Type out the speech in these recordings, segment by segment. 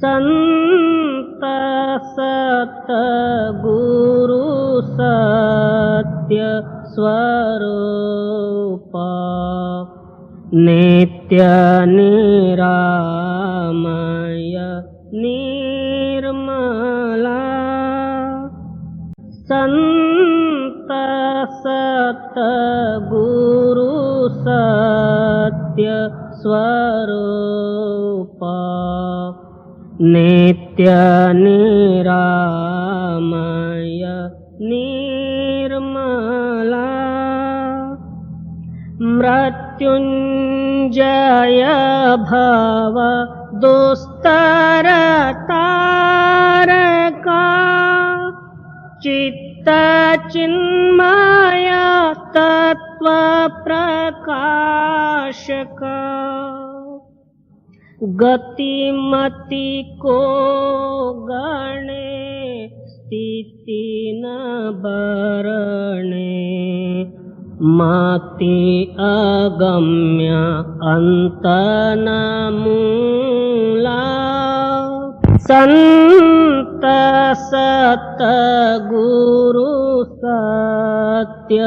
संत सतगुरु सत्य स्वरूप नित्य निरामय निर्मला संत सतगुरु सत्य स्वरूप नित्य निरामय निर्मला मृत्युंजय भव दुस्तर तारका चित्त चिन्मय तत्व प्रकाशका गतिमति को गणे स्थिति न बरणे मति अगम्य अंत न मूला संत सतगुरु सत्य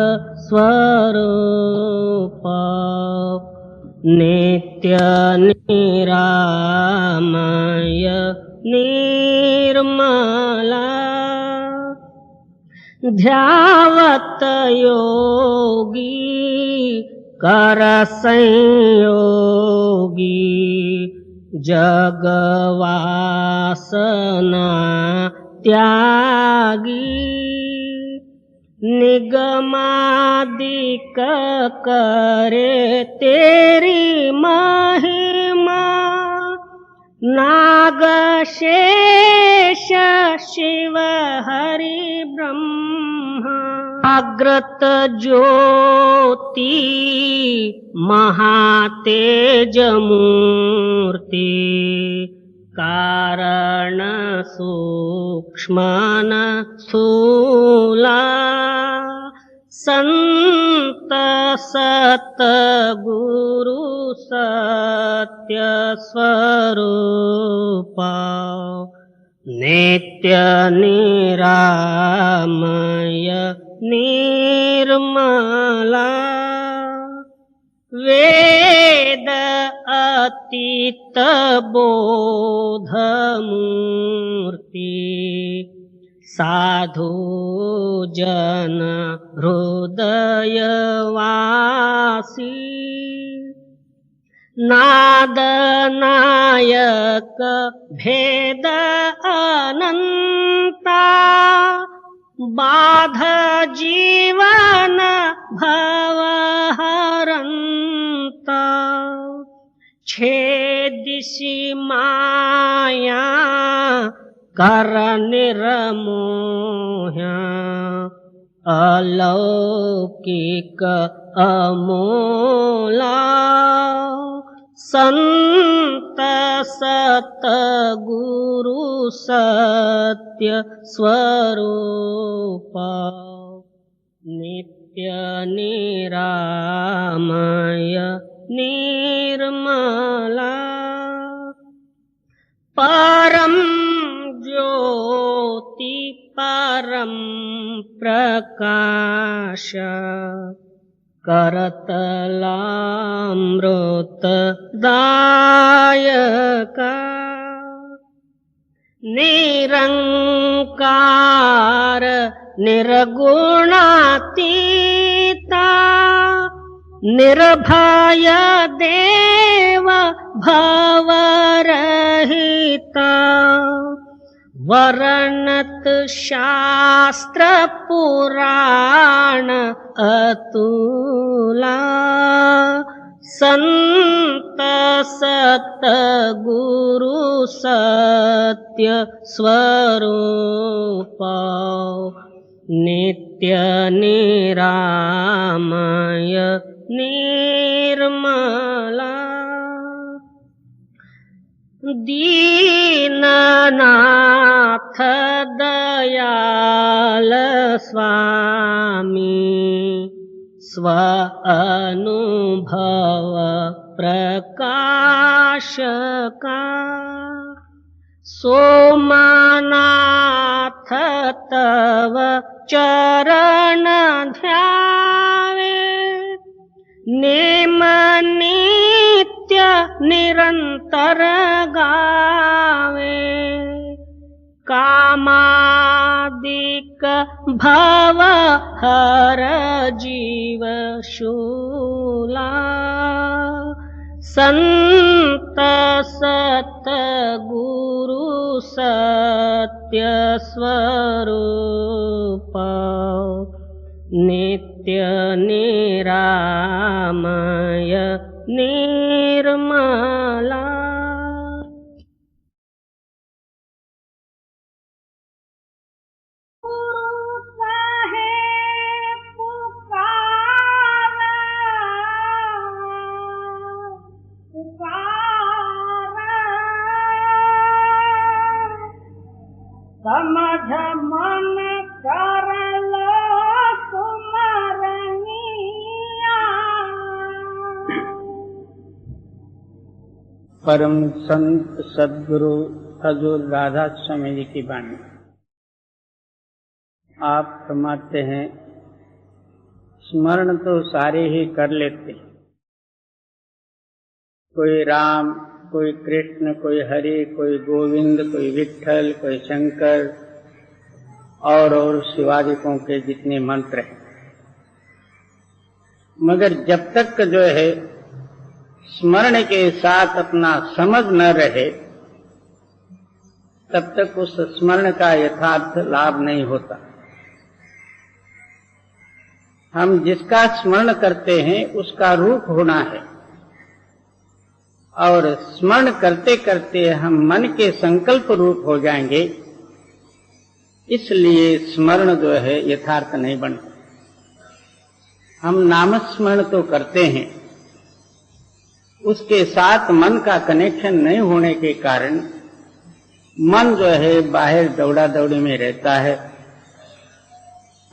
स्वरूप नित्य निरामय निर्मला ध्यावत योगी कर संयोगी जगवासना त्यागी निगमादिक करे तेरी महिमा नाग शेष शिव हरि ब्रह्मा अग्रत ज्योति महातेज मूर्ति कारण सूक्ष्मन स्थूला संत सतगुरु सत्य स्वरूप नित्य निरामय निर्मला वेद अतीत बोध मूर्ति साधु जन हृदय वासी नाद नायक भेद अनंता बाध जीवन भव हरंता छेदिसि माया कर निर्मोह्या अलौकिक अमोला संत सतगुरु सत्य स्वरूप नित्य निरामय निर्मला परम ज्योति परम प्रकाश करतलामृत दायका निरंकार निर्गुणातीता निर्भय देव भवरहिता वर्णत शास्त्र पुराण अतुला संत सतगुरु सत्य स्वरूप नित्य निरामय निर्मला दीननाथ दयाल स्वामी स्व अनुभव प्रकाश का सोमनाथ तव चरण ध्यावे नेम नित्य निरंतर गावे कामादिक भव हर जीव शूला संत सत गुरु सत्य स्वरूप नित्य निरामय निर्मला। समझ मन कर लो सुमरनिया। परम संत सद्गुरु हजूर राधा स्वामी जी की वाणी। आप फरमाते हैं, स्मरण तो सारे ही कर लेते हैं, कोई राम, कोई कृष्ण, कोई हरि, कोई गोविंद, कोई विट्ठल, कोई शंकर और शिवाजिकों के जितने मंत्र हैं, मगर जब तक जो है स्मरण के साथ अपना समझ न रहे तब तक उस स्मरण का यथार्थ लाभ नहीं होता। हम जिसका स्मरण करते हैं उसका रूप होना है, और स्मरण करते करते हम मन के संकल्प रूप हो जाएंगे, इसलिए स्मरण जो है यथार्थ नहीं बनता। हम नामस्मरण तो करते हैं, उसके साथ मन का कनेक्शन नहीं होने के कारण मन जो है बाहर दौड़ा दौड़ी में रहता है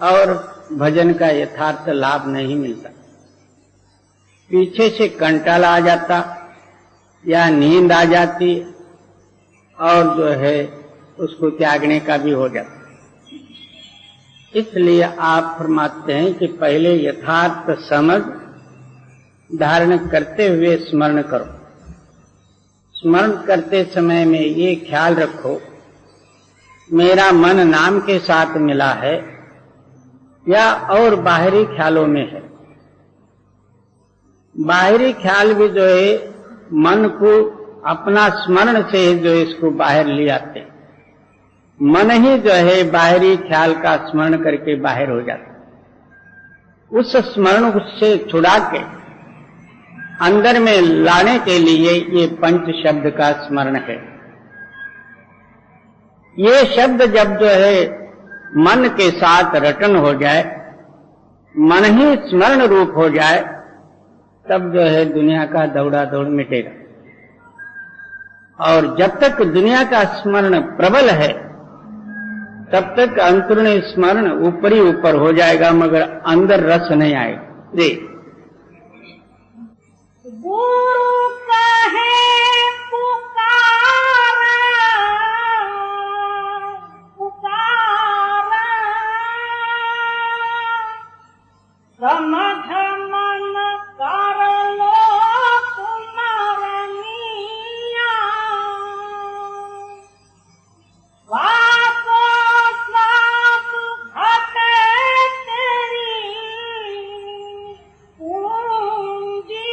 और भजन का यथार्थ लाभ नहीं मिलता। पीछे से कंटाल आ जाता या नींद आ जाती और जो है उसको त्यागने का भी हो जाता। इसलिए आप फरमाते हैं कि पहले यथार्थ समझ धारण करते हुए स्मरण करो। स्मरण करते समय में ये ख्याल रखो, मेरा मन नाम के साथ मिला है या और बाहरी ख्यालों में है। बाहरी ख्याल भी जो है मन को अपना स्मरण से जो इसको बाहर ले आते, मन ही जो है बाहरी ख्याल का स्मरण करके बाहर हो जाता। उस स्मरण से छुड़ा के अंदर में लाने के लिए ये पंच शब्द का स्मरण है। ये शब्द जब जो है मन के साथ रटन हो जाए, मन ही स्मरण रूप हो जाए, तब जो है दुनिया का दौड़ा दौड़ मिटेगा। और जब तक दुनिया का स्मरण प्रबल है तब तक अंतरूणी स्मरण ऊपर ही ऊपर हो जाएगा, मगर अंदर रस नहीं आएगा। गुरु कहे पुकारा पुकारा, समझ मन कर लो सुमरनिया। वाको सब घटे तेरी पूंजी,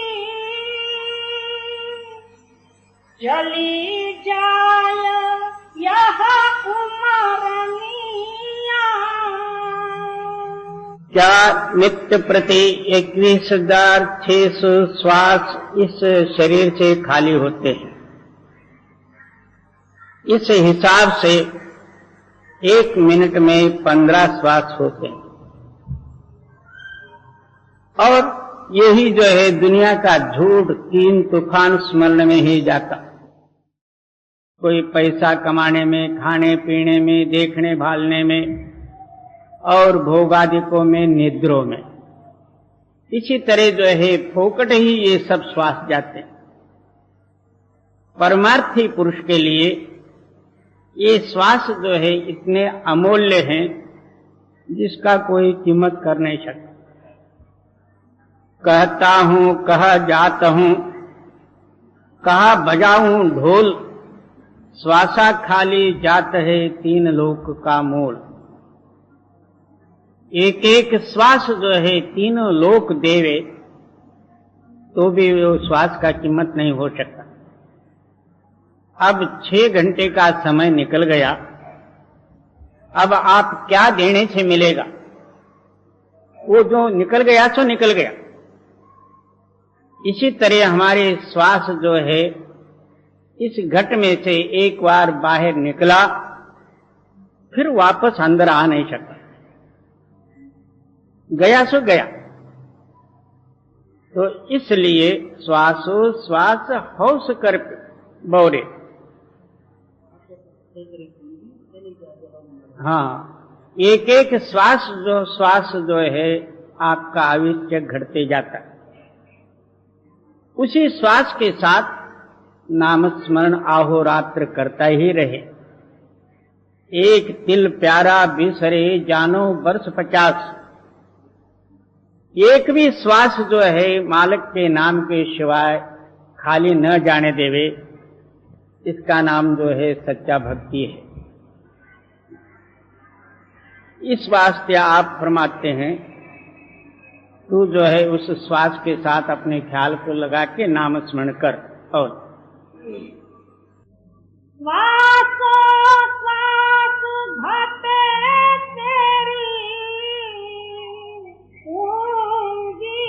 चली जाय यह उमरनिया। क्या नित्य प्रति 21,600 श्वास इस शरीर से खाली होते हैं? इस हिसाब से 1 मिनट में 15 श्वास होते हैं। और यही जो है दुनिया का झूठ 3 तूफान स्मरण में ही जाता। कोई पैसा कमाने में, खाने पीने में, देखने भालने में और भोगादिकों में, निद्रों में। इसी तरह जो है फोकट ही ये सब श्वास जाते हैं। परमार्थी पुरुष के लिए ये श्वास जो है इतने अमूल्य हैं जिसका कोई कीमत कर नहीं सकता। कहता हूं कहा जाता हूं, कहा बजाऊं ढोल, श्वासा खाली जात है 3 लोक का मोल। एक एक श्वास जो है 3 लोक देवे तो भी वो श्वास का कीमत नहीं हो सकता। अब 6 घंटे का समय निकल गया, अब आप क्या देने से मिलेगा? वो जो निकल गया सो निकल गया। इसी तरह हमारे श्वास जो है इस घट में से एक बार बाहर निकला फिर वापस अंदर आ नहीं सकता, गया सो गया। तो इसलिए श्वासो श्वास होश कर बौरे। हाँ, एक एक श्वास जो है आपका आयुष्य घटते जाता है। उसी श्वास के साथ नाम स्मरण अहोरात्र करता ही रहे। एक तिल प्यारा बिसरे जानो वर्ष 50। एक भी श्वास जो है मालिक के नाम के सिवाय खाली न जाने देवे, इसका नाम जो है सच्चा भक्ति है। इस वास्ते आप फरमाते हैं तू जो है उस श्वास के साथ अपने ख्याल को लगा के नाम स्मरण कर। और श्वासो श्वास घटे तेरी पूंजी,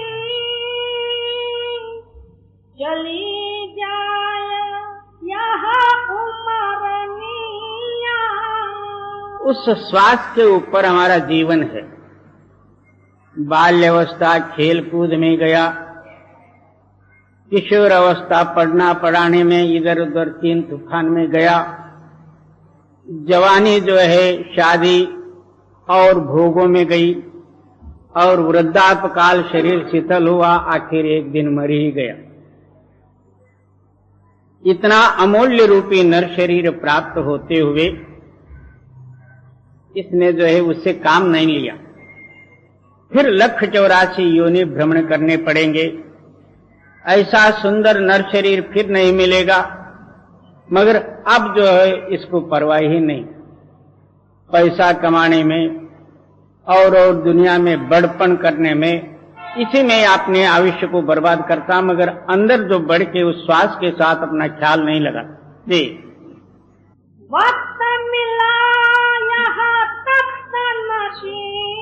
चली जाए यहाँ उमरनिया। उस श्वास के ऊपर हमारा जीवन है। बाल्यावस्था खेल कूद में गया, किशोर अवस्था पढ़ना पढ़ाने में इधर उधर 3 तूफान में गया, जवानी जो है शादी और भोगों में गई, और वृद्धापकाल शरीर शिथिल हुआ, आखिर एक दिन मर ही गया। इतना अमूल्य रूपी नर शरीर प्राप्त होते हुए इसने जो है उससे काम नहीं लिया। फिर 1,84 योनि भ्रमण करने पड़ेंगे। ऐसा सुंदर नर शरीर फिर नहीं मिलेगा, मगर अब जो है इसको परवाह ही नहीं। पैसा कमाने में और दुनिया में बड़पन करने में, इसी में अपने आयुष्य को बर्बाद करता, मगर अंदर जो बढ़ के उस श्वास के साथ अपना ख्याल नहीं लगा। जी, वक्त मिला यहाँ तख्त नशीनी,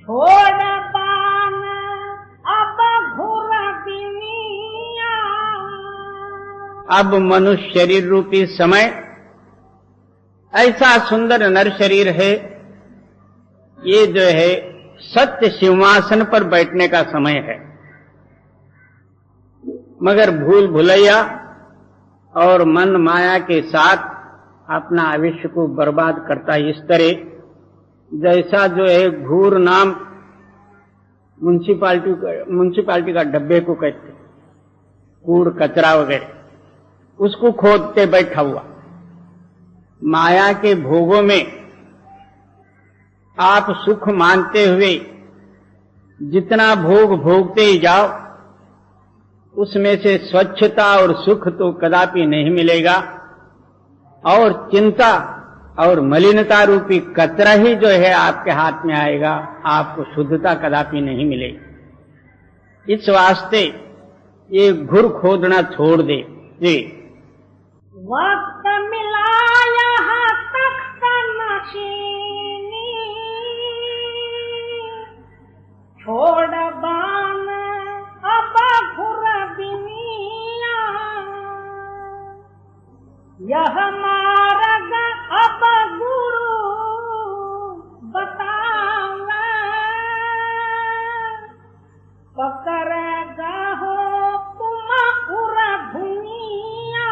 छोड़ पान अब घुर दुनिया। अब मनुष्य शरीर रूपी समय ऐसा सुंदर नर शरीर है, ये जो है सत्य सिंहासन पर बैठने का समय है, मगर भूल भुलैया और मन माया के साथ अपना आयुष्य को बर्बाद करता। इस तरह जैसा जो है घूर नाम म्युनिसिपालिटी का डब्बे को कहते, कूड़ कचरा वगैरह, उसको खोदते बैठा हुआ। माया के भोगों में आप सुख मानते हुए जितना भोग भोगते ही जाओ, उसमें से स्वच्छता और सुख तो कदापि नहीं मिलेगा, और चिंता और मलिनता रूपी कचरा ही जो है आपके हाथ में आएगा, आपको शुद्धता कदापि नहीं मिलेगी। इस वास्ते ये घुर खोदना छोड़ दे। जी, वक्त मिला यहाँ तख्त नशीनी, छोड़ बान अब घुर दुनिया। यह मार्ग अब गुरु बतावे, पकड़ेगा हो तुम उर दुनिया।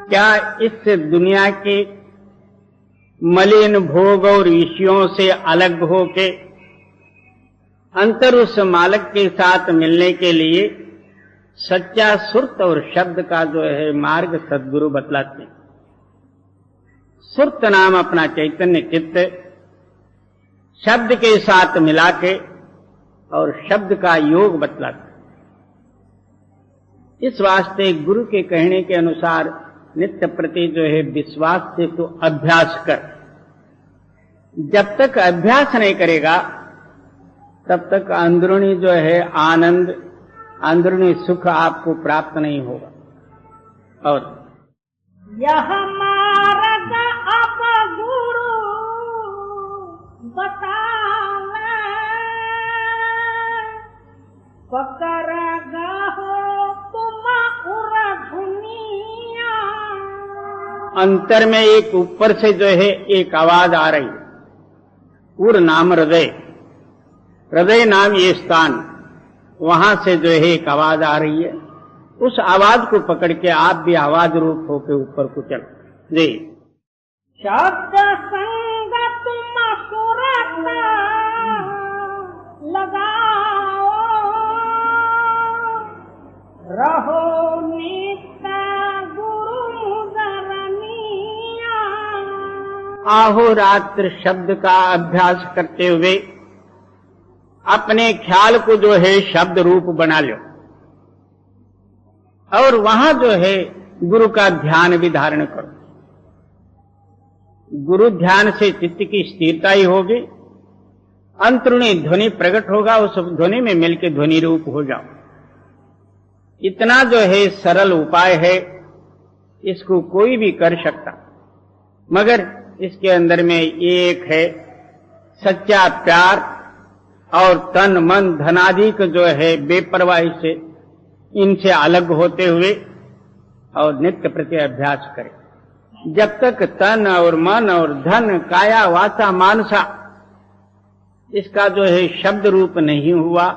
क्या इस दुनिया के मलिन भोग और विषयों से अलग होके अंतर उस मालिक के साथ मिलने के लिए सच्चा सुरत और शब्द का जो है मार्ग सद्गुरु बतलाते हैं। सुरत नाम अपना चैतन्य चित्त शब्द के साथ मिला के और शब्द का योग बतलाते। इस वास्ते गुरु के कहने के अनुसार नित्य प्रति जो है विश्वास से तो अभ्यास कर। जब तक अभ्यास नहीं करेगा तब तक अंदरूनी जो है आनंद, अंदरूनी सुख आपको प्राप्त नहीं होगा। और यह मार्ग अब गुरु बतावे, पकड़गा हो तुम उर दुनिया। अंतर में एक ऊपर से जो है एक आवाज आ रही है। उर नाम हृदय, हृदय नाम ये स्थान, वहां से जो है एक आवाज आ रही है। उस आवाज को पकड़ के आप भी आवाज रूप होके ऊपर को चलो। जी शब्द संग तुम सुरत लगाओ, रहो नित्य गुरु मुदरनिया। आहोरात्र शब्द का अभ्यास करते हुए अपने ख्याल को जो है शब्द रूप बना लो और वहां जो है गुरु का ध्यान भी धारण करो। गुरु ध्यान से चित्त की स्थिरता ही होगी, अंतरूणी ध्वनि प्रकट होगा, उस ध्वनि में मिलकर ध्वनि रूप हो जाओ। इतना जो है सरल उपाय है, इसको कोई भी कर सकता, मगर इसके अंदर में एक है सच्चा प्यार और तन मन धनादि को जो है बेपरवाही से इनसे अलग होते हुए और नित्य प्रति अभ्यास करें। जब तक तन और मन और धन काया वाचा मानसा इसका जो है शब्द रूप नहीं हुआ,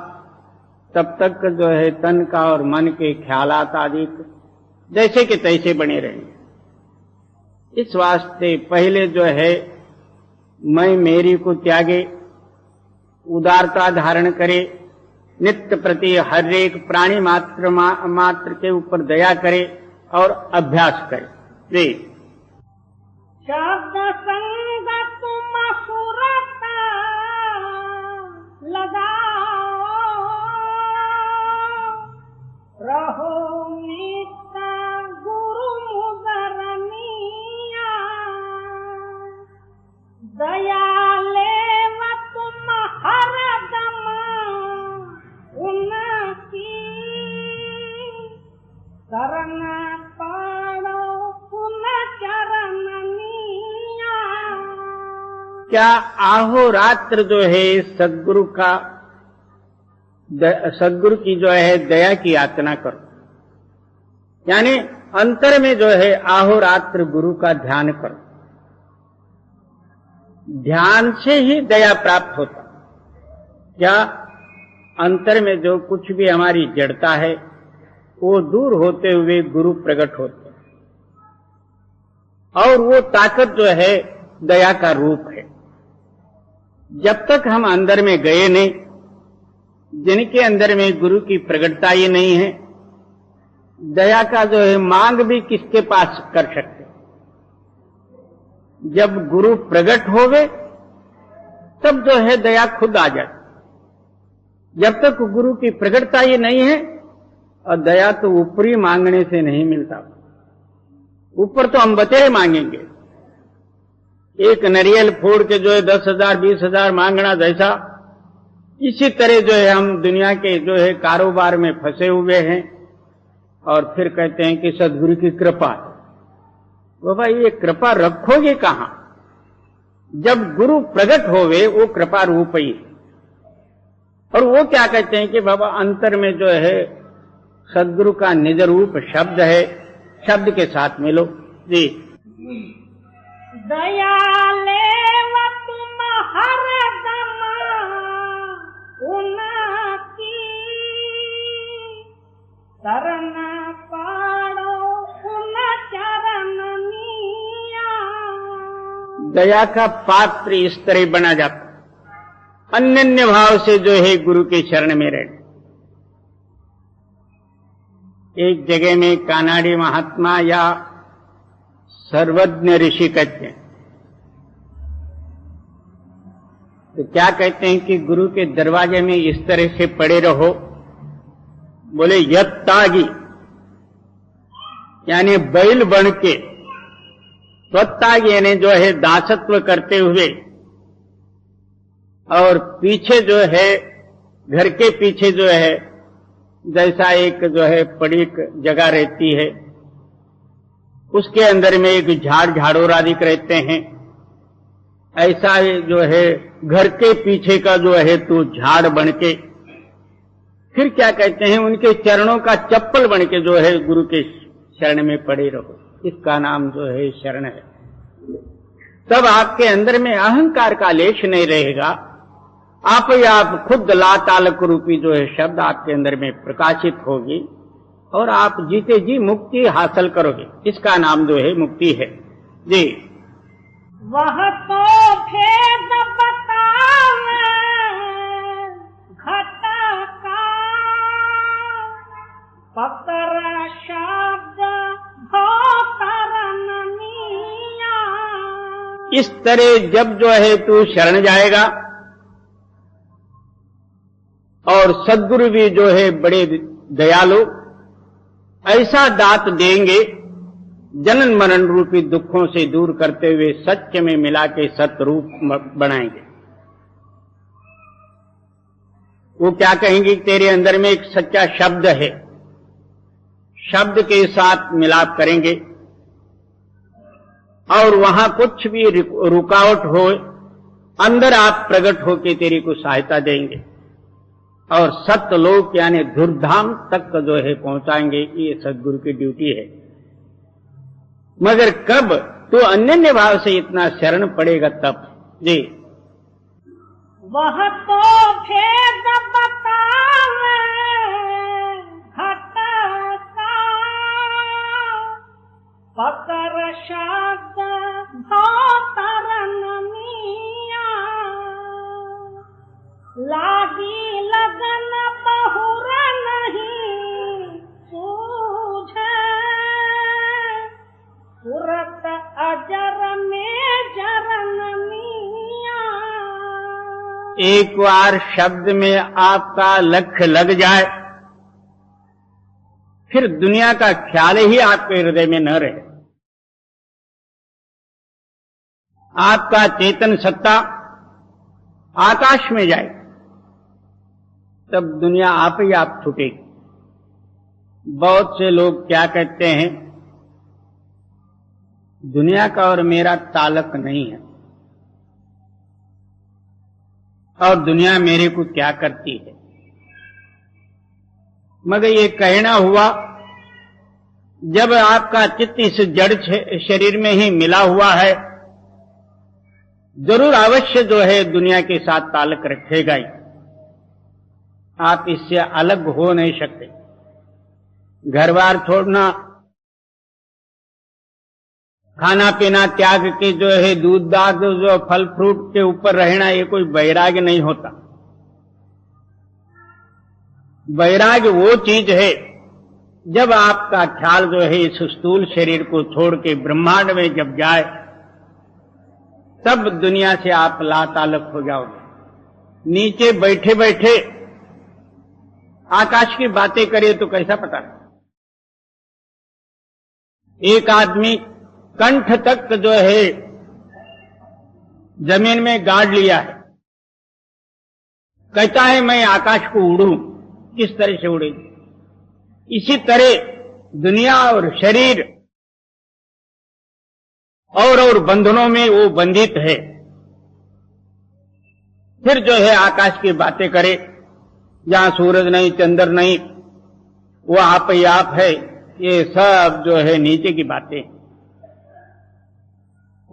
तब तक जो है तन का और मन के ख्यालात आदि जैसे कि तैसे बने रहेंगे। इस वास्ते पहले जो है मैं मेरी को त्यागे, उदारता धारण करे, नित्य प्रति हर एक प्राणी मात्र के ऊपर दया करे और अभ्यास करे। जी शब्द संग तुम सुरत लगाओ, रहो नित्य गुरु मुदरनिया। दया लेव तुम हरदम उनकी, शरण पाड़ो उन चरणनिया। क्या आहोरात्र जो है सद्गुरु का सद्गुरु की जो है दया की याचना करो, यानी अंतर में जो है आहोरात्र गुरु का ध्यान करो। ध्यान से ही दया प्राप्त होता। क्या अंतर में जो कुछ भी हमारी जड़ता है वो दूर होते हुए गुरु प्रकट होते, और वो ताकत जो है दया का रूप है। जब तक हम अंदर में गए नहीं, जिनके अंदर में गुरु की प्रकटता ही नहीं है, दया का जो है मांग भी किसके पास कर सकते। जब गुरु प्रकट होवे तब जो है दया खुद आ जाए। जब तक गुरु की प्रकटता ही नहीं है, और दया तो ऊपरी मांगने से नहीं मिलता। ऊपर तो हम बतेरे मांगेंगे, एक नरियल फोड़ के जो है 10,000 20,000 मांगना जैसा, इसी तरह जो है हम दुनिया के जो है कारोबार में फंसे हुए हैं और फिर कहते हैं कि सद्गुरु की कृपा। बाबा ये कृपा रखोगे कहां? जब गुरु प्रकट होवे वो कृपा रूप ही। और वो क्या कहते हैं कि बाबा अंतर में जो है सद्गुरु का निज रूप शब्द है, शब्द के साथ मिलो। जी दया लेव तुम हरदम उनकी, शरण पाड़ो उन चरणनिया। दया का पात्र इस तरह बना जाता, अनन्य भाव से जो है गुरु के शरण में रहे। एक जगह में कानाड़ी महात्मा या सर्वज्ञ ऋषि कहते हैं, तो क्या कहते हैं कि गुरु के दरवाजे में इस तरह से पड़े रहो, बोले यत्तागी, यानी बैल बन के, स्वत्तागी यानी जो है दासत्व करते हुए, और पीछे जो है घर के पीछे जो है जैसा एक जो है पड़ी जगह रहती है, उसके अंदर में एक झाड़ोर आदि रहते हैं, ऐसा जो है घर के पीछे का जो है तू झाड़ बन के, फिर क्या कहते हैं उनके चरणों का चप्पल बन के जो है गुरु के शरण में पड़े रहो, इसका नाम जो है शरण है। तब आपके अंदर में अहंकार का लेश नहीं रहेगा, आप ही आप खुद लातालक रूपी जो है शब्द आपके अंदर में प्रकाशित होगी और आप जीते जी मुक्ति हासिल करोगे, इसका नाम जो है मुक्ति है जी। वह तो भेद बतावे घटा का, पतर शब्द भोतरनिया। इस तरह जब जो है तू शरण जाएगा और सद्गुरु भी जो है बड़े दयालु ऐसा दात देंगे, जनन मरण रूपी दुखों से दूर करते हुए सत्य में मिला के सतरूप बनाएंगे। वो क्या कहेंगे, तेरे अंदर में एक सच्चा शब्द है, शब्द के साथ मिलाप करेंगे और वहां कुछ भी रुकावट हो, अंदर आप प्रकट होके तेरी को सहायता देंगे और सत्यलोक यानी धुरधाम तक जो है पहुंचाएंगे। ये सद्गुरु की ड्यूटी है। मगर कब तो अनन्य भाव से इतना शरण पड़ेगा तब जी। वह तो भेद बतावे घटा का, पतर शब्द भोतरनिया। लागी लगन बहुर नहीं सूझे, सुरत अजर में जरनिया। एक बार शब्द में आपका लक्ष्य लग जाए, फिर दुनिया का ख्याल ही आपके हृदय में न रहे। आपका चेतन सत्ता आकाश में जाए, तब दुनिया आप ही आप छूटेगी। बहुत से लोग क्या कहते हैं, दुनिया का और मेरा ताल्लुक नहीं है और दुनिया मेरे को क्या करती है। मगर ये कहना हुआ, जब आपका चित्त इस जड़ शरीर में ही मिला हुआ है, जरूर अवश्य जो है दुनिया के साथ ताल्लुक रखेगा ही। आप इससे अलग हो नहीं सकते। घर बार छोड़ना, खाना पीना त्याग के जो है दूध दाग जो फल फ्रूट के ऊपर रहना, ये कोई वैराग्य नहीं होता। वैराग्य वो चीज है जब आपका ख्याल जो है इस स्थूल शरीर को छोड़ के ब्रह्मांड में जब जाए, तब दुनिया से आप लाताल्लुक हो जाओगे। नीचे बैठे बैठे आकाश की बातें करे तो कैसा पता। एक आदमी कंठ तक जो है जमीन में गाड़ लिया है, कहता है मैं आकाश को उड़ूं। किस तरह से उड़े? इसी तरह दुनिया और शरीर और बंधनों में वो बंधित है। फिर जो है आकाश की बातें करे, जहां सूरज नहीं चंद्र नहीं, वो आप ही आप है। ये सब जो है नीचे की बातें,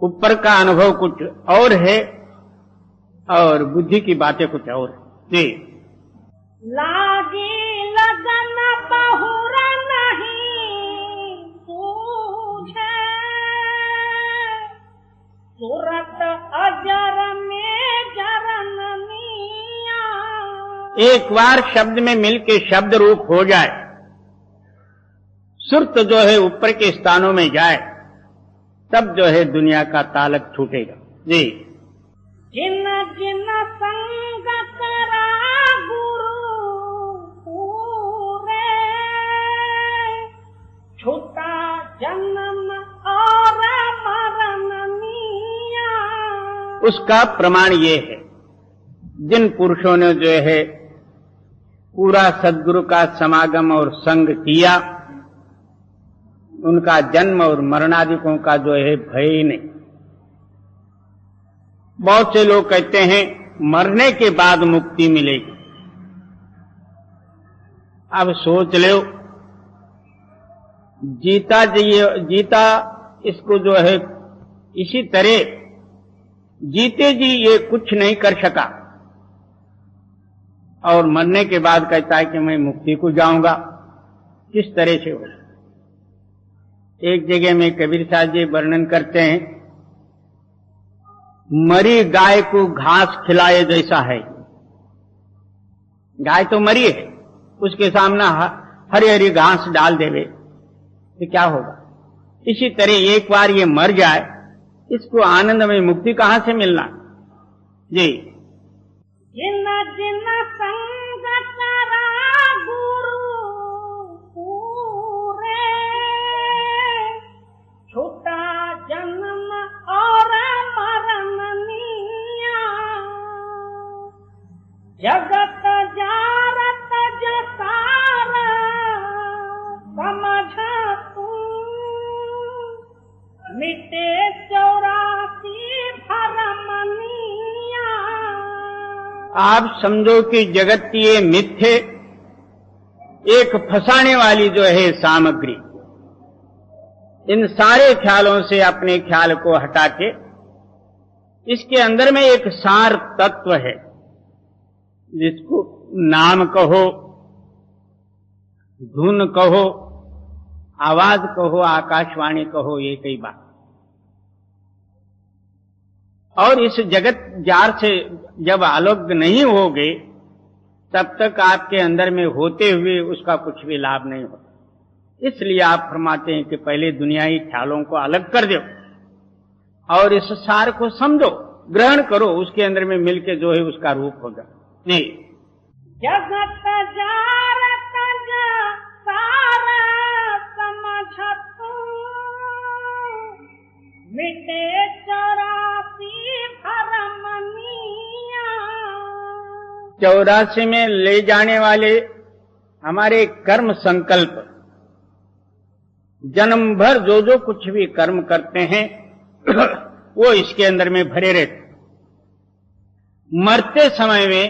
ऊपर का अनुभव कुछ और है और बुद्धि की बातें कुछ और है जी। लागी लगन बहुर नहीं सूझे, सुरत अजर में जरनिया। एक बार शब्द में मिलके शब्द रूप हो जाए सुर्त जो है ऊपर के स्थानों में जाए, तब जो है दुनिया का तालक छूटेगा। जी। जिन जिन संग करा गुरु पूरे, छूटा जन्म और मरण मिया। उसका प्रमाण ये है, जिन पुरुषों ने जो है पूरा सद्गुरु का समागम और संग किया, उनका जन्म और मरणादिकों का जो है भय ही नहीं। बहुत से लोग कहते हैं मरने के बाद मुक्ति मिलेगी। अब सोच लो, जीता इसको जो है इसी तरह जीते जी ये कुछ नहीं कर सका, और मरने के बाद कहता है कि मैं मुक्ति को जाऊंगा, किस तरह से हो। एक जगह में कबीर साहब जी वर्णन करते हैं, मरी गाय को घास खिलाए जैसा है। गाय तो मरी है, उसके सामने हरी हरी घास डाल देवे तो क्या होगा। इसी तरह एक बार ये मर जाए, इसको आनंद में मुक्ति कहां से मिलना। जी। जिन जिन संग करा गुरु पूरे, छूटा जन्म और मरण मिया। जगत जारत जसार समझ तू, मिटे 84 भरम मिया। आप समझो कि जगत की ये मिथ्य एक फंसाने वाली जो है सामग्री, इन सारे ख्यालों से अपने ख्याल को हटा के इसके अंदर में एक सार तत्व है, जिसको नाम कहो, धुन कहो, आवाज कहो, आकाशवाणी कहो, ये कई बात। और इस जगत जार से जब आलोक नहीं होगे, तब तक आपके अंदर में होते हुए उसका कुछ भी लाभ नहीं होता। इसलिए आप फरमाते हैं कि पहले दुनियाई ख्यालों को अलग कर दो और इस सार को समझो, ग्रहण करो, उसके अंदर में मिलके जो है उसका रूप होगा। नहीं, जगत जारत सारा समझ तू, मिटे 84 भरम मिया। 84 में ले जाने वाले हमारे कर्म संकल्प, जन्म भर जो जो कुछ भी कर्म करते हैं वो इसके अंदर में भरे रहते। मरते समय में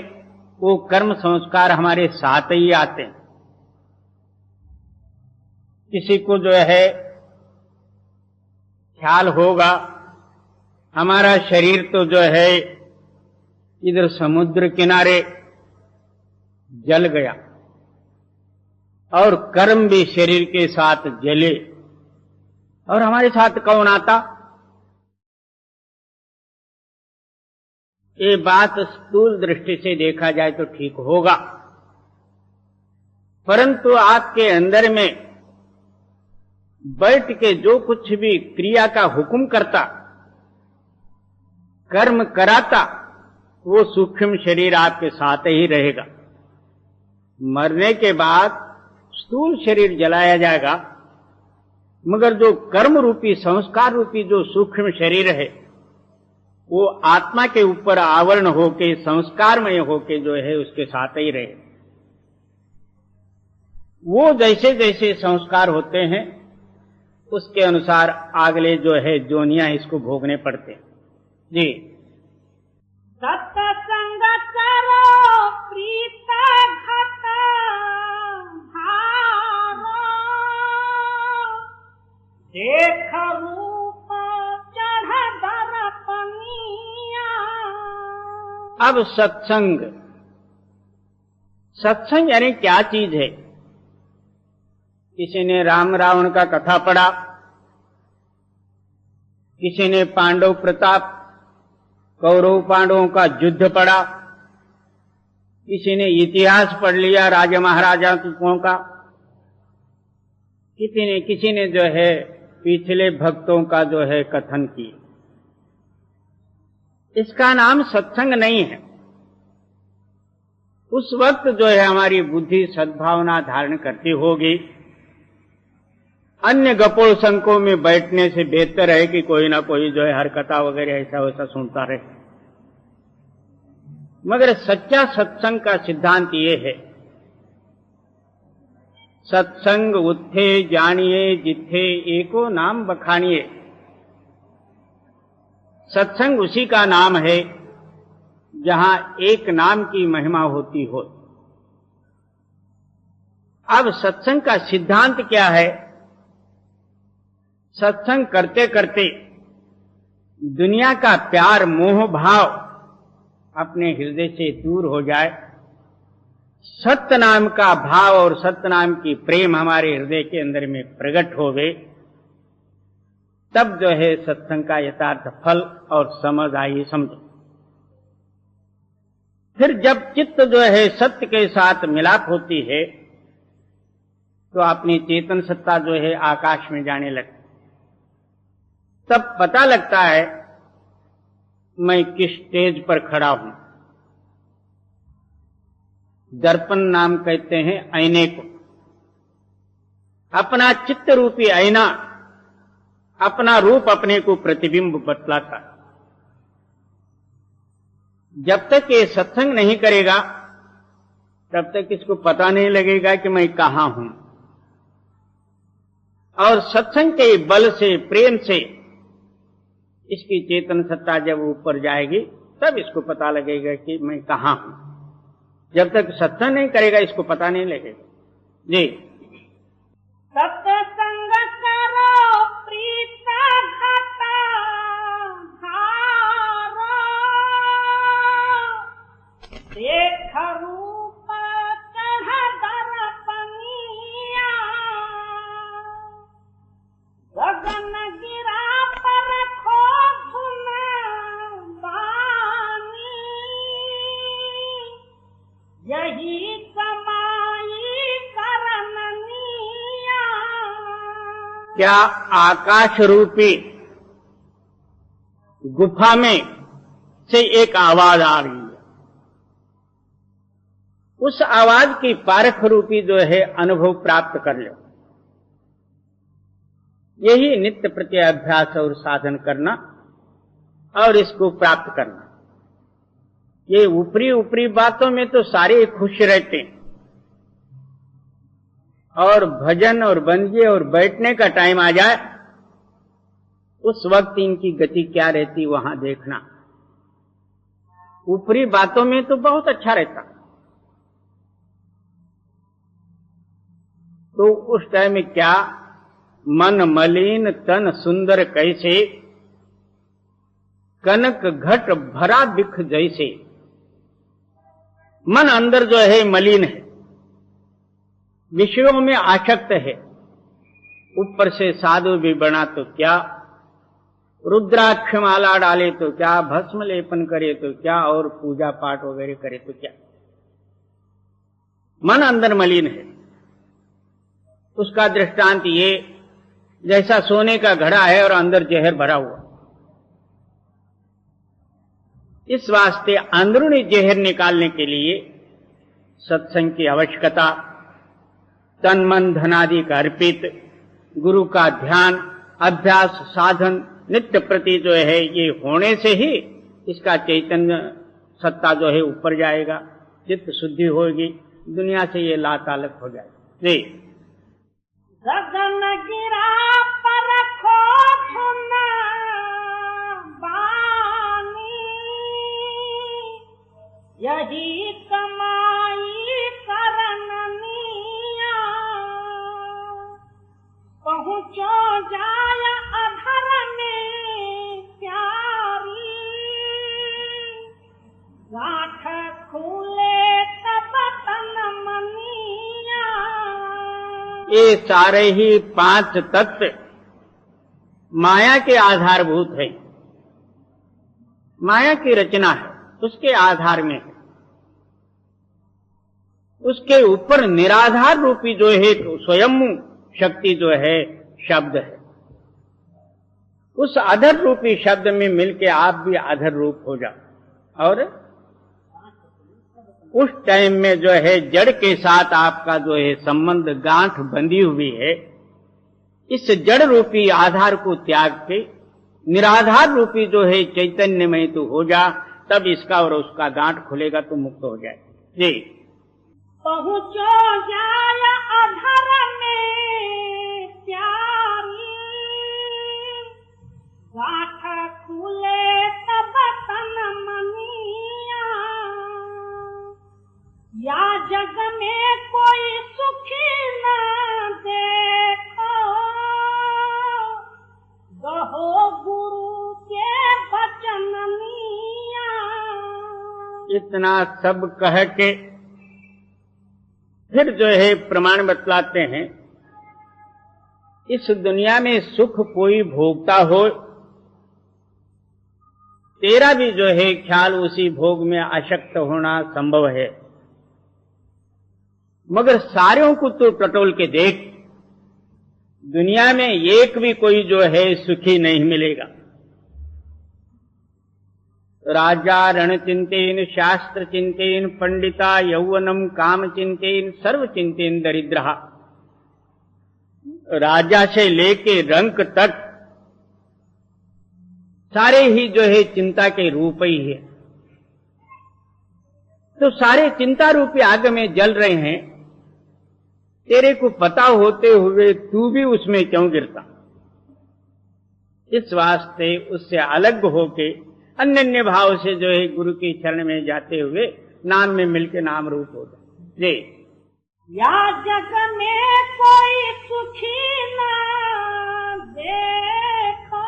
वो कर्म संस्कार हमारे साथ ही आते हैं। किसी को जो है ख्याल होगा, हमारा शरीर तो जो है इधर समुद्र किनारे जल गया और कर्म भी शरीर के साथ जले, और हमारे साथ कौन आता। ये बात स्थूल दृष्टि से देखा जाए तो ठीक होगा, परंतु आपके अंदर में बैठ के जो कुछ भी क्रिया का हुक्म करता, कर्म कराता, वो सूक्ष्म शरीर आपके साथ ही रहेगा। मरने के बाद स्थूल शरीर जलाया जाएगा, मगर जो कर्म रूपी संस्कार रूपी जो सूक्ष्म शरीर है, वो आत्मा के ऊपर आवरण होके, संस्कारमय होके जो है उसके साथ ही रहे। वो जैसे जैसे संस्कार होते हैं उसके अनुसार अगले जो है जोनियां इसको भोगने पड़ते हैं। जी। सत्संग करो प्रीत घट भारो, देख रूप चढ़ दर्पनिया। अब सत्संग, सत्संग यानी क्या चीज है। किसी ने राम रावण का कथा पढ़ा, किसी ने पांडव प्रताप कौरव पांडवों का युद्ध पढ़ा, किसी ने इतिहास पढ़ लिया राजा महाराजाओं का, किसी ने जो है पिछले भक्तों का जो है कथन किया, इसका नाम सत्संग नहीं है। उस वक्त जो है हमारी बुद्धि सद्भावना धारण करती होगी। अन्य गपोड़ संकों में बैठने से बेहतर है कि कोई ना कोई जो है हरकथा वगैरह ऐसा वैसा सुनता रहे। मगर सच्चा सत्संग का सिद्धांत ये है, सत्संग उठे जानिए जिथे एको नाम बखानिए। सत्संग उसी का नाम है जहां एक नाम की महिमा होती हो। अब सत्संग का सिद्धांत क्या है? सत्संग करते करते दुनिया का प्यार मोह भाव अपने हृदय से दूर हो जाए, सत्य नाम का भाव और सत्य नाम की प्रेम हमारे हृदय के अंदर में प्रकट हो गए, तब जो है सत्संग का यथार्थ फल और समझ आई समझो। फिर जब चित्त जो है सत्य के साथ मिलाप होती है तो अपनी चेतन सत्ता जो है आकाश में जाने लगती। तब पता लगता है मैं किस स्टेज पर खड़ा हूं। दर्पण नाम कहते हैं आईने को। अपना चित्त रूपी आईना अपना रूप अपने को प्रतिबिंब बतलाता। जब तक ये सत्संग नहीं करेगा तब तक इसको पता नहीं लगेगा कि मैं कहां हूं। और सत्संग के बल से प्रेम से इसकी चेतन सत्ता जब ऊपर जाएगी तब इसको पता लगेगा कि मैं कहां हूं। जब तक सत्संग नहीं करेगा इसको पता नहीं लगेगा। जी, सत्संग करो प्रीत घटा धारो, देख रूप चढ़ दर्पनिया, गगन गिरा पर खो धुन बानी, यही कमाई करनिया। क्या आकाश रूपी गुफा में से एक आवाज आ रही है? उस आवाज की पारख रूपी जो है अनुभव प्राप्त कर लो। यही नित्य प्रति अभ्यास और साधन करना और इसको प्राप्त करना। ये ऊपरी ऊपरी बातों में तो सारे खुश रहते हैं, और भजन और बंदगी और बैठने का टाइम आ जाए उस वक्त इनकी गति क्या रहती वहां देखना। ऊपरी बातों में तो बहुत अच्छा रहता, तो उस टाइम में क्या मन मलिन तन सुंदर कैसे, कनक घट भरा बिख जैसे। मन अंदर जो है मलिन है, विषयों में आसक्त है, ऊपर से साधु भी बना तो क्या, रुद्राक्ष माला डाले तो क्या, भस्म लेपन करे तो क्या, और पूजा पाठ वगैरह करे तो क्या। मन अंदर मलिन है। उसका दृष्टांत ये, जैसा सोने का घड़ा है और अंदर जहर भरा हुआ। इस वास्ते अंदरूनी जहर निकालने के लिए सत्संग की आवश्यकता, तन मन धनादि का अर्पित, गुरु का ध्यान, अभ्यास साधन नित्य प्रति जो है ये होने से ही इसका चैतन्य सत्ता जो है ऊपर जाएगा, चित्त शुद्धि होगी, दुनिया से ये लातालक हो जाएगा। जी, गगन गिरा पर खो धुन बानी, यही कमाई करनिया। पहुँचो जाय अधर में प्यारी, गांठ खुले तब तन मनिया। ये सारे ही पांच तत्व माया के आधारभूत है, माया की रचना है, उसके आधार में है। उसके ऊपर निराधार रूपी जो है स्वयं शक्ति जो है शब्द है। उस अधर रूपी शब्द में मिलके आप भी अधर रूप हो जाओ और उस टाइम में जो है जड़ के साथ आपका जो है संबंध गांठ बंधी हुई है। इस जड़ रूपी आधार को त्याग के निराधार रूपी जो है चैतन्य में तू हो जा, तब इसका और उसका गांठ खुलेगा तो मुक्त हो जाए। जी पहुँचो जाय अधर में प्यारी, गांठ खुले तब तन मनिया, या जग में कोई सुखी न देखो, गहो गुरु के बचनिया। इतना सब कह के फिर जो है प्रमाण बतलाते हैं, इस दुनिया में सुख कोई भोगता हो, तेरा भी जो है ख्याल उसी भोग में आसक्त होना संभव है, मगर सारों को तो टटोल के देख, दुनिया में एक भी कोई जो है सुखी नहीं मिलेगा। राजा रण चिंतेन शास्त्र चिंतेन पंडिता यौवनम काम चिंतेन सर्व चिंतेन दरिद्रहा। राजा से लेके रंक तक सारे ही जो है चिंता के रूप ही है। तो सारे चिंता रूपी आग में जल रहे हैं, तेरे को पता होते हुए तू भी उसमें क्यों गिरता। इस वास्ते उससे अलग होके अन्य भाव से जो है गुरु की चरण में जाते हुए नाम में मिलके नाम रूप हो जाए। जी या जग में कोई सुखी न देखो,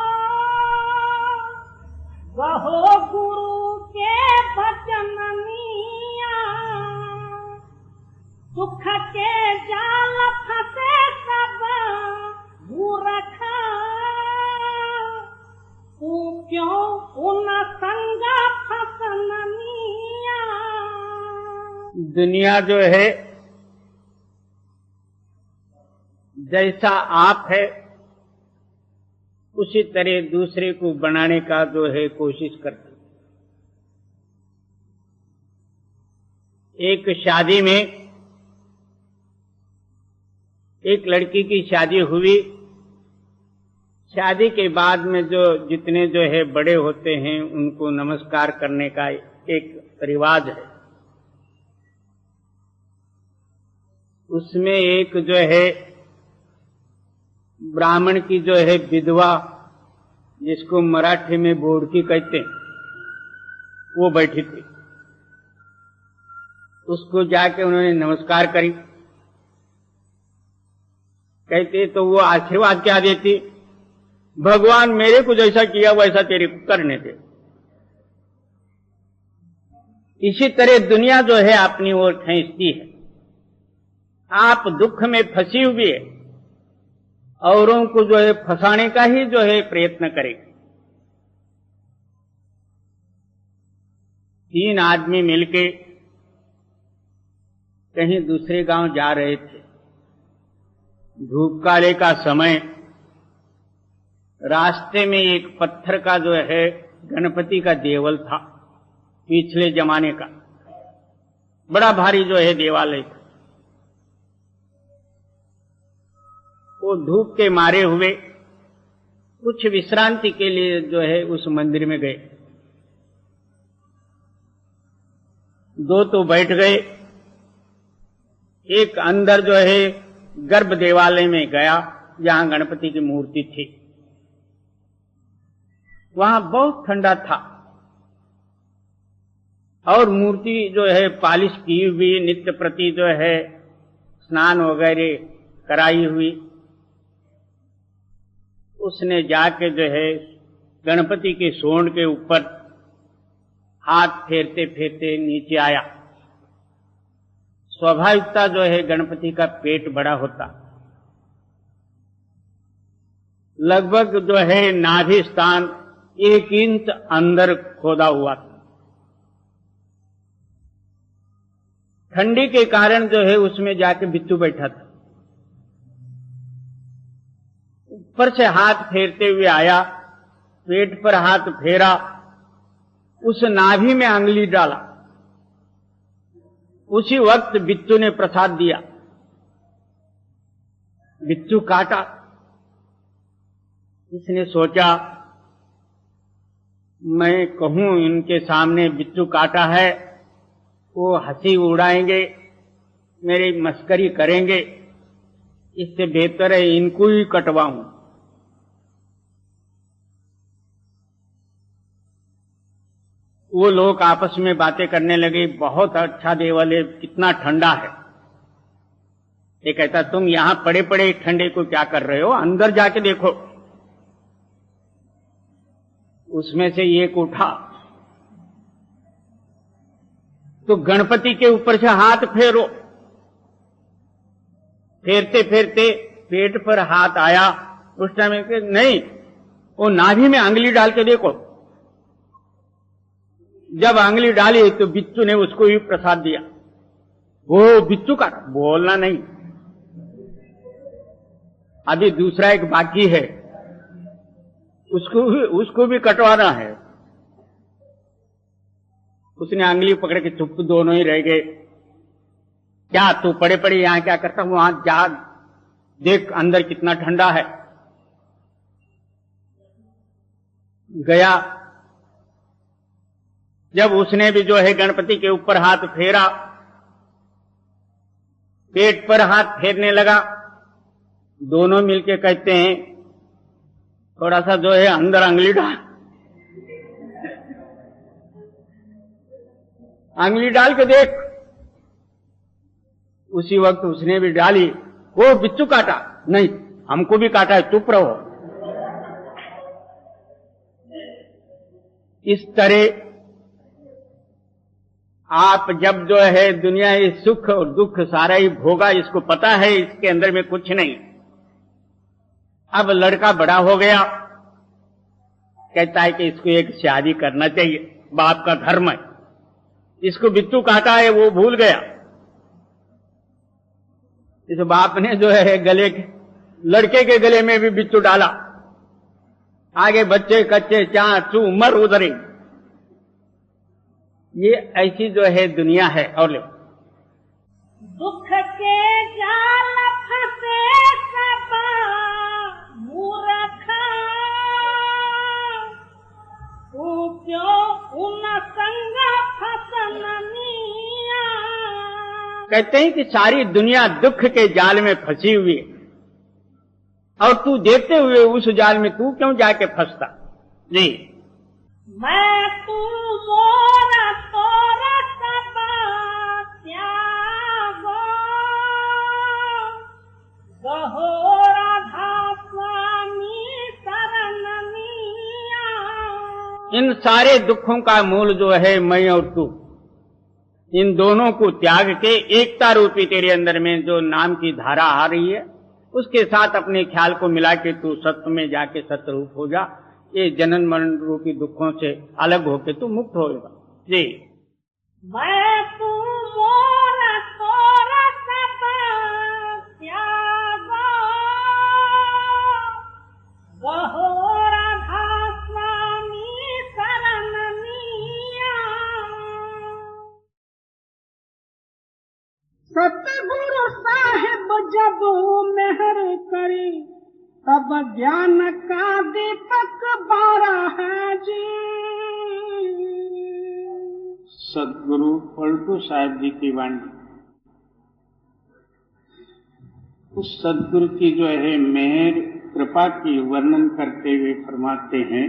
वहो गुरु के बचनिया। सुख के जाल फंसे सब मूर्खा, तू क्यों उन संग फसनिया। दुनिया जो है जैसा आप है उसी तरह दूसरे को बनाने का जो है कोशिश करती। एक शादी में एक लड़की की शादी हुई। शादी के बाद में जो जितने जो है बड़े होते हैं उनको नमस्कार करने का एक रिवाज है। उसमें एक जो है ब्राह्मण की जो है विधवा, जिसको मराठी में बोड़की कहते हैं, वो बैठी थी। उसको जाके उन्होंने नमस्कार करी। कहते तो वो आशीर्वाद क्या देती, भगवान मेरे को जैसा किया वैसा तेरे को करने दे। इसी तरह दुनिया जो है अपनी ओर खींचती है। आप दुख में फंसी हुई है, औरों को जो है फंसाने का ही जो है प्रयत्न करेगी। 3 आदमी मिलके कहीं दूसरे गांव जा रहे थे। धूप काले का समय, रास्ते में एक पत्थर का जो है गणपति का देवल था, पिछले जमाने का बड़ा भारी जो है देवालय था। वो धूप के मारे हुए कुछ विश्रांति के लिए जो है उस मंदिर में गए। 2 तो बैठ गए, एक अंदर जो है गर्भ देवालय में गया जहां गणपति की मूर्ति थी। वहां बहुत ठंडा था और मूर्ति जो है पालिश की हुई, नित्य प्रति जो है स्नान वगैरह कराई हुई। उसने जाके जो है गणपति के सोंड के ऊपर हाथ फेरते फेरते नीचे आया। स्वाभाविकता जो है गणपति का पेट बड़ा होता, लगभग जो है नाभि स्थान 1 इंच अंदर खोदा हुआ था। ठंडी के कारण जो है उसमें जाके बिच्छू बैठा था। ऊपर से हाथ फेरते हुए आया, पेट पर हाथ फेरा, उस नाभि में अंगुली डाला। उसी वक्त बिच्छू ने प्रसाद दिया। बिच्छू काटा। इसने सोचा, मैं कहूं इनके सामने बिच्छू काटा है, वो हंसी उड़ाएंगे, मेरी मस्करी करेंगे, इससे बेहतर है इनको ही कटवाऊं। वो लोग आपस में बातें करने लगे, बहुत अच्छा देवल है, कितना ठंडा है। ये कहता, तुम यहां पड़े पड़े ठंडे को क्या कर रहे हो, अंदर जाके देखो। उसमें से एक उठा तो गणपति के ऊपर से हाथ फेरो। फेरते फेरते पेट पर हाथ आया। उस टाइम नहीं, वो नाभि में अंगुली डाल के देखो। जब अंगुली डाली तो बिच्छू ने उसको भी प्रसाद दिया। वो बिच्छू का बोलना नहीं। अभी दूसरा एक बाकी है, उसको भी कटवाना है। उसने अंगुली पकड़ के चुप, दोनों ही रह गए। क्या तू पड़े पड़े यहां क्या करता, वहां जा देख अंदर कितना ठंडा है। गया। जब उसने भी जो है गणपति के ऊपर हाथ फेरा, पेट पर हाथ फेरने लगा, दोनों मिलके कहते हैं, थोड़ा सा जो है अंदर अंगुली डाल। अंगुली डाल के देख। उसी वक्त उसने भी डाली। वो बिच्छू काटा, नहीं हमको भी काटा है, चुप रहो। इस तरह आप जब जो है दुनिया ये सुख और दुख सारा ही भोगा, इसको पता है इसके अंदर में कुछ नहीं। अब लड़का बड़ा हो गया, कहता है कि इसको एक शादी करना चाहिए, बाप का धर्म है। इसको बिच्छू काटा है वो भूल गया। इस बाप ने जो है गले के लड़के के गले में भी बिच्छू डाला। आगे बच्चे कच्चे चां चू मर उधरे। ये ऐसी जो है दुनिया है। और लो दुख के जाल फंसे सब मूर्ख, तू क्यों उन संग फसनिया। कहते हैं कि सारी दुनिया दुख के जाल में फंसी हुई है, और तू देखते हुए उस जाल में तू क्यों जाके फंसता। जी, मैं तू मोरा तोरा सब त्यागो, कहो राधा स्वामी शरणनिया। इन सारे दुखों का मूल जो है मैं और तू, इन दोनों को त्याग के एकता रूपी तेरे अंदर में जो नाम की धारा आ रही है, उसके साथ अपने ख्याल को मिला के तू सत्य में जाके सत्यरूप हो जा। ये जनन मरण रूपी दुखों से अलग होके तू मुक्त होगा। जी, मैं तू मोरा तोरा सब त्यागो, कहो राधा स्वामी शरणनिया। सतगुरु साहिब जब मेहर करी, तब ज्ञान का दीपक बारा है जी। सदगुरु पलटू साहब जी की वाणी। उस सदगुरु की जो है मेहर कृपा की वर्णन करते हुए फरमाते हैं,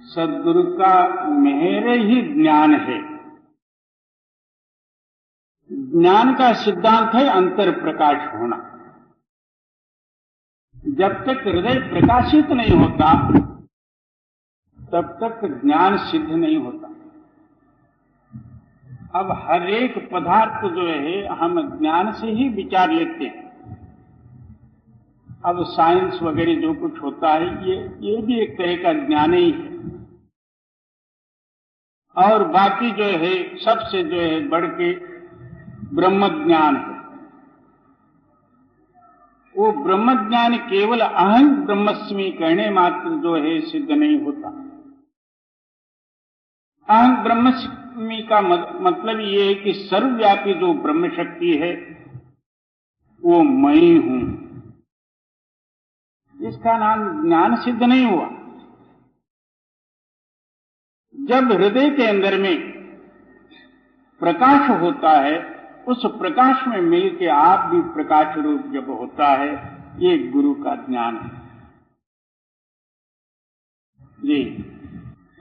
सदगुरु का मेहर ही ज्ञान है। ज्ञान का सिद्धांत है अंतर प्रकाश होना। जब तक हृदय प्रकाशित नहीं होता तब तक ज्ञान सिद्ध नहीं होता। अब हर एक पदार्थ जो है हम ज्ञान से ही विचार लेते हैं। अब साइंस वगैरह जो कुछ होता है ये भी एक तरह का ज्ञान ही है। और बाकी जो है सबसे जो है बढ़ के ब्रह्म ज्ञान है, वो ब्रह्म ज्ञान केवल अहं ब्रह्मस्मि कहने मात्र जो है सिद्ध नहीं होता। अहं ब्रह्मस्मि का मतलब ये है कि सर्वव्यापी जो ब्रह्म शक्ति है वो मैं हूं, इसका नाम ज्ञान सिद्ध नहीं हुआ। जब हृदय के अंदर में प्रकाश होता है, उस प्रकाश में मिलके आप भी प्रकाश रूप जब होता है, ये गुरु का ज्ञान है जी।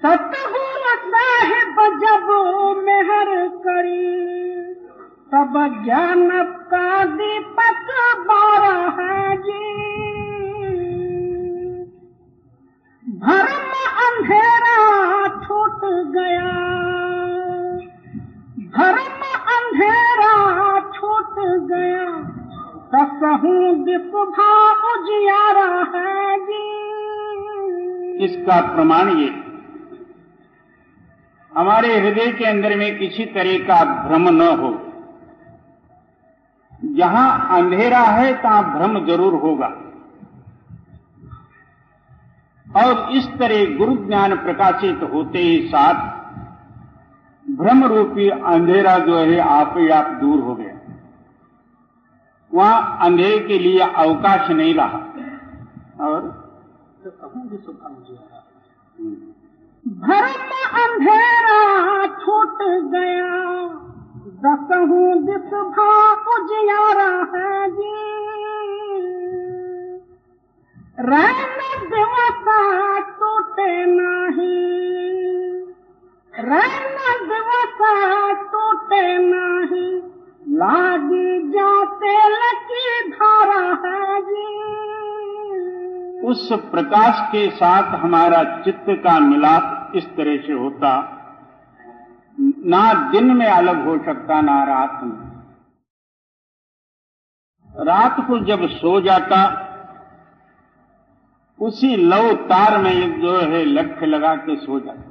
सतगुरु साहिब जब मेहर करी, तब ज्ञान का दीपक बारा है जी। भरम अंधेरा छूट गया, भरम अंधेरा छूट गया, दसहूं दिप भाव उजियारा है जी। इसका प्रमाण ये, हमारे हृदय के अंदर में किसी तरह का भ्रम न हो। जहां अंधेरा है तहां भ्रम जरूर होगा, और इस तरह गुरु ज्ञान प्रकाशित होते ही साथ भ्रम रूपी अंधेरा जो है आप ही आप दूर हो गया। वहां अंधेरे के लिए अवकाश नहीं रहा। और भरम अंधेरा छूट गया, दसहूं दिस भाव उजियारा है जी। रैन दिवसा टूटे नहीं, रैन दिवसा टूटे नहीं, लागी जाते लकी धारा है जी। उस प्रकाश के साथ हमारा चित्त का मिलाप इस तरह से होता, ना दिन में अलग हो सकता ना रात में। रात को जब सो जाता, उसी लव तार में जो है लक्ष्य लगा के सो जाता,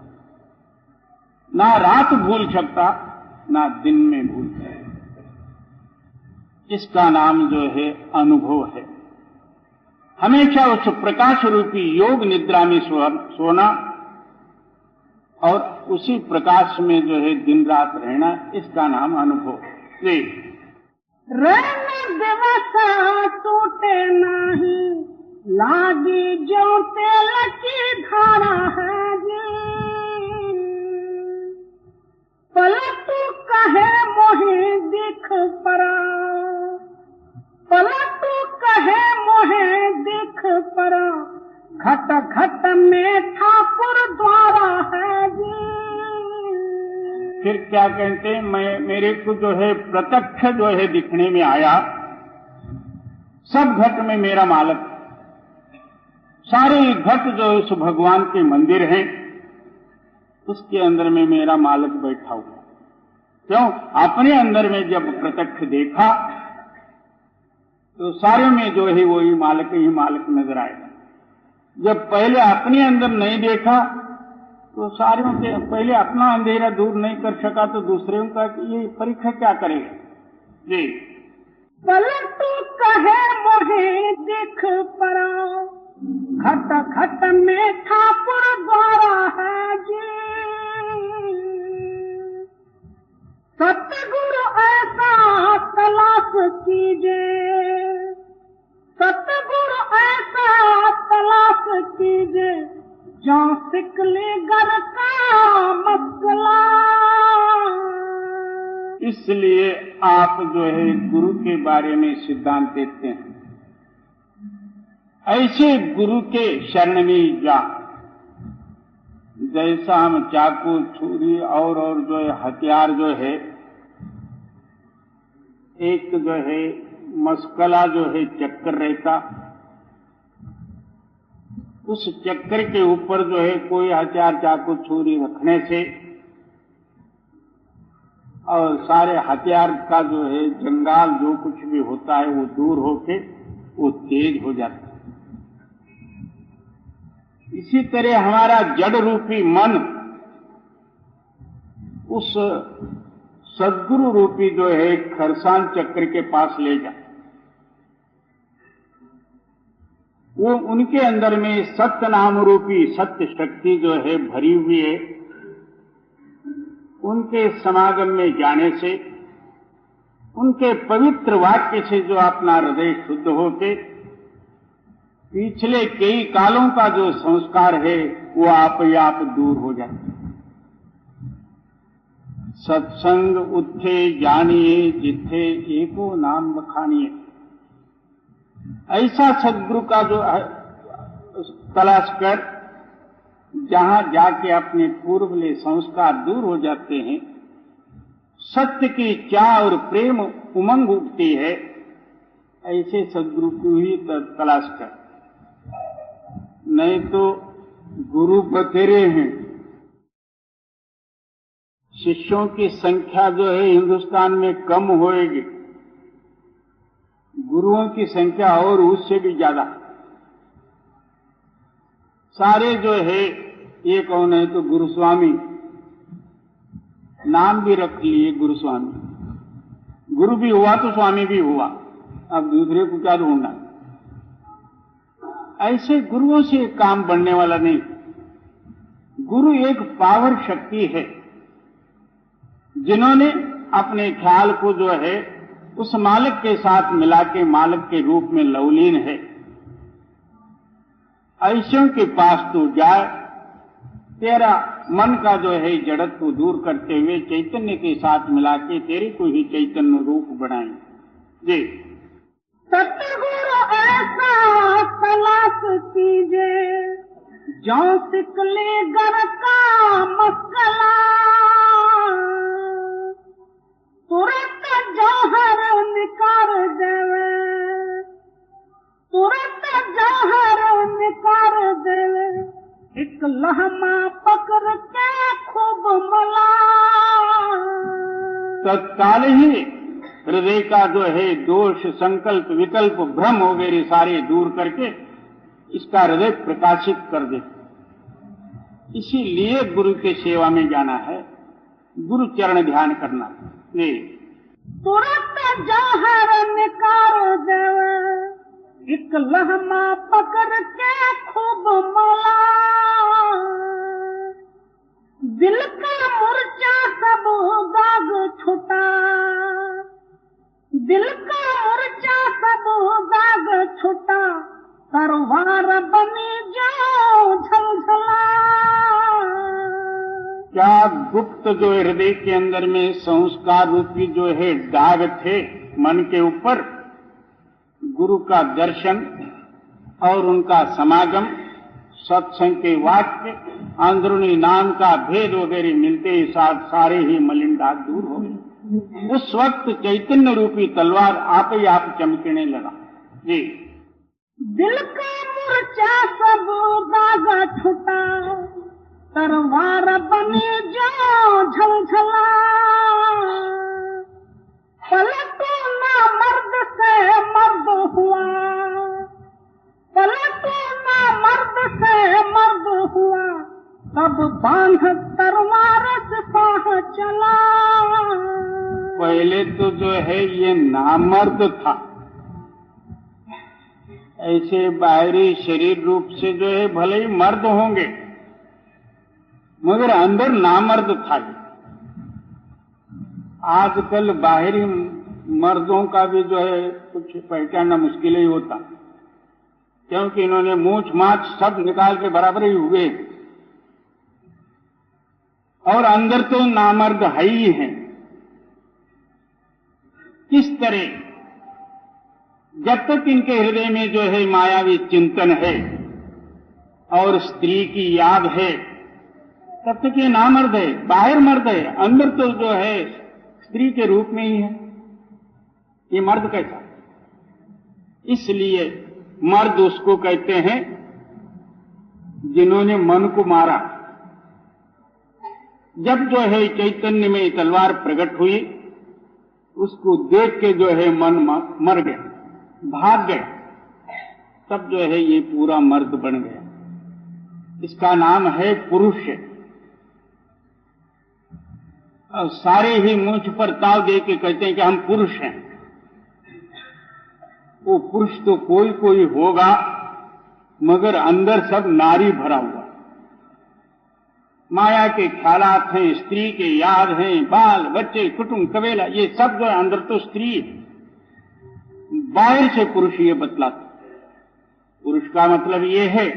ना रात भूल सकता ना दिन में भूल सकता। इसका नाम जो है अनुभव है। हमेशा उस प्रकाश रूपी योग निद्रा में सोना और उसी प्रकाश में जो है दिन रात रहना, इसका नाम अनुभव है। रैन दिवसा टूटे नहीं, लागी जो तेल की धारा है जी। पलटू कहे मोहे दिख परा, पलटू कहे मोहे दिख परा, घट घट में ठाकुर द्वारा है जी। फिर क्या कहते हैं, मेरे को जो है प्रत्यक्ष जो है दिखने में आया, सब घट में मेरा मालक, सारे घट जो उस भगवान के मंदिर हैं, उसके अंदर में मेरा मालक बैठा हुआ। क्यों? अपने अंदर में जब प्रत्यक्ष देखा तो सारे में जो है वही मालक ही मालक नजर आएगा। जब पहले अपने अंदर नहीं देखा तो सारों के पहले अपना अंधेरा दूर नहीं कर सका तो दूसरों का ये परीक्षा क्या करेगा जी। पलटू कहे मोहे दिख परा, घट घट में ठाकुर द्वारा है जी। सतगुरु ऐसा तलाश कीजे, सतगुरु ऐसा तलाश कीजे, जो सिकले घर का मसला। इसलिए आप जो है गुरु के बारे में सिद्धांत देते हैं, ऐसे गुरु के शरण में जा। जैसा हम चाकू छुरी और जो है हथियार जो है, एक जो है मस्कला जो है चक्कर रहता, उस चक्कर के ऊपर जो है कोई हथियार चाकू छुरी रखने से और सारे हथियार का जो है जंगाल जो कुछ भी होता है वो दूर होके वो तेज हो जाता है। इसी तरह हमारा जड़ रूपी मन उस सद्गुरु रूपी जो है खरसान चक्र के पास ले जा। वो उनके अंदर में सत्य नाम रूपी सत्य शक्ति जो है भरी हुई है। उनके समागम में जाने से, उनके पवित्र वाक्य से जो अपना हृदय शुद्ध होके पिछले कई कालों का जो संस्कार है वो आप ही आप दूर हो जाते। सत्संग उठे जानिए जिथे एको नाम बखानिए, ऐसा सदगुरु का जो तलाश कर जहां जाके अपने पूर्वले संस्कार दूर हो जाते हैं, सत्य की चाह और प्रेम उमंग उठती है, ऐसे सदगुरु को ही तलाश कर। नहीं तो गुरु बतेरे हैं, शिष्यों की संख्या जो है हिंदुस्तान में कम होएगी, गुरुओं की संख्या और उससे भी ज्यादा। सारे जो है ये कौन है तो गुरुस्वामी, नाम भी रख लिए गुरुस्वामी। गुरु भी हुआ तो स्वामी भी हुआ, अब दूसरे को क्या ढूंढना। ऐसे गुरुओं से काम बनने वाला नहीं। गुरु एक पावर शक्ति है, जिन्होंने अपने ख्याल को जो है उस मालिक के साथ मिला के मालिक के रूप में लवलीन है। ऐसों के पास तो जाए, तेरा मन का जो है जड़त को दूर करते हुए चैतन्य के साथ मिला के तेरे को ही चैतन्य रूप बनाए। जी सतगुरु ऐसा तलाश कीजिए जो सिकले गर का मसला, तुरंत जौहर निकार देवे, तुरंत जौहर निकार देवे, एक लहमा पकड़ के खूब मला। तत्काल ही हृदय का जो है दोष, संकल्प, विकल्प, भ्रम वगैरह सारे दूर करके इसका हृदय प्रकाशित कर दे। इसीलिए गुरु के सेवा में जाना है, गुरु चरण ध्यान करना है। तुरंत जौहर निकार देवे, एक लहमा पकड़ के खूब मला। दिल का मुरझा सब दाग छुटा, दिल का मुरझा सब दाग छुटा, तरवार बनी जाओ झलझला। क्या गुप्त जो हृदय के अंदर में संस्कार रूपी जो है दाग थे मन के ऊपर, गुरु का दर्शन और उनका समागम, सत्संग के वाक्य, अंदरूनी नाम का भेद वगैरह मिलते ही साथ सारे ही मलिन दाग दूर हो गए। उस वक्त चैतन्य रूपी तलवार आप ही आप चमकने लगा। जी दिल का मुरझा सब दाग छुटा, तरवार बने जाओ झलझला। पलटो ना मर्द से मर्द हुआ, पलटो ना मर्द से मर्द हुआ, तब बांध तरवार से साह चला। पहले तो जो है ये नामर्द था, ऐसे बाहरी शरीर रूप से जो है भले ही मर्द होंगे मगर अंदर नामर्द था। आजकल बाहरी मर्दों का भी जो है कुछ पहचानना मुश्किल ही होता, क्योंकि इन्होंने मूछ माछ सब निकाल के बराबर ही हुए, और अंदर तो नामर्द है ही है। किस तरह जब तक इनके हृदय में जो है मायावी चिंतन है और स्त्री की याद है, तब तक ये नामर्द है, बाहर मर्द है, अंदर तो जो है स्त्री के रूप में ही है। ये मर्द कैसा? इसलिए मर्द उसको कहते हैं जिन्होंने मन को मारा। जब जो है चैतन्य में तलवार प्रकट हुई, उसको देख के जो है मन मर गया, भाग गया, तब जो है ये पूरा मर्द बन गया। इसका नाम है पुरुष। और सारे ही मुझ पर ताव दे के कहते हैं कि हम पुरुष हैं। वो पुरुष तो कोई कोई होगा मगर अंदर सब नारी भरा हुआ। माया के ख्यालात हैं, स्त्री के याद हैं, बाल बच्चे कुटुंब कबीला, ये सब जो है अंदर तो स्त्री है। बाहर से पुरुष ये बतलाता। पुरुष का मतलब ये है,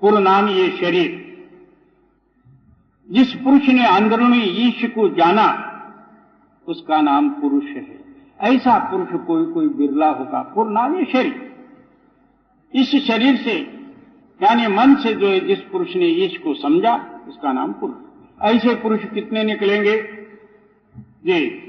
पुर नाम ये शरीर। जिस पुरुष ने अंदरूनी ईश को जाना उसका नाम पुरुष है। ऐसा पुरुष कोई कोई बिरला होगा। पुर नाम ये शरीर। इस शरीर से यानी मन से जो है जिस पुरुष ने ईश को समझा उसका नाम पुरुष। ऐसे पुरुष कितने निकलेंगे? जी